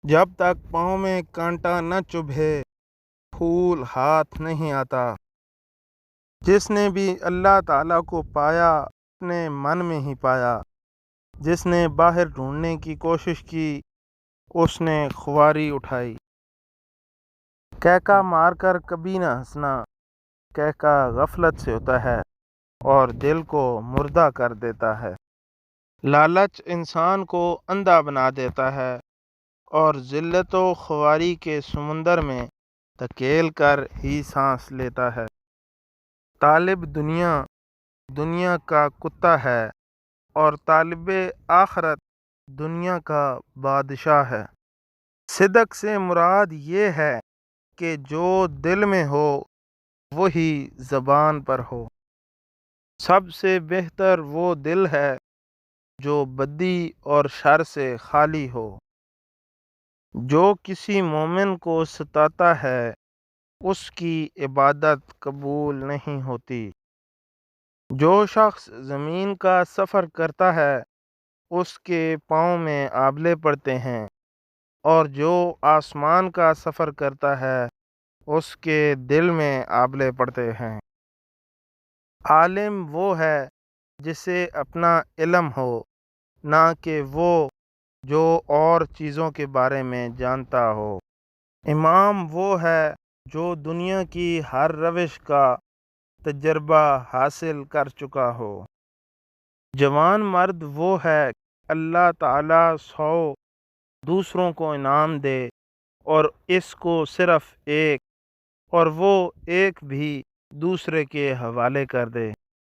جب تک پاؤں میں کانٹا نہ چبھے پھول ہاتھ نہیں آتا۔ جس نے بھی اللہ تعالیٰ کو پایا اپنے من میں ہی پایا، جس نے باہر ڈھونڈنے کی کوشش کی اس نے خواری اٹھائی۔ کہکا مار کر کبھی نہ ہنسنا، کہکا غفلت سے ہوتا ہے اور دل کو مردہ کر دیتا ہے۔ لالچ انسان کو اندھا بنا دیتا ہے اور ذلت و خواری کے سمندر میں دھکیل کر ہی سانس لیتا ہے۔ طالب دنیا دنیا کا کتا ہے اور طالب آخرت دنیا کا بادشاہ ہے۔ صدق سے مراد یہ ہے کہ جو دل میں ہو وہی زبان پر ہو۔ سب سے بہتر وہ دل ہے جو بدی اور شر سے خالی ہو۔ جو کسی مومن کو ستاتا ہے اس کی عبادت قبول نہیں ہوتی۔ جو شخص زمین کا سفر کرتا ہے اس کے پاؤں میں آبلے پڑتے ہیں، اور جو آسمان کا سفر کرتا ہے اس کے دل میں آبلے پڑتے ہیں۔ عالم وہ ہے جسے اپنا علم ہو، نہ کہ وہ جو اور چیزوں کے بارے میں جانتا ہو۔ امام وہ ہے جو دنیا کی ہر روش کا تجربہ حاصل کر چکا ہو۔ جوان مرد وہ ہے اللہ تعالیٰ 100 دوسروں کو انعام دے اور اس کو صرف ایک، اور وہ ایک بھی دوسرے کے حوالے کر دے۔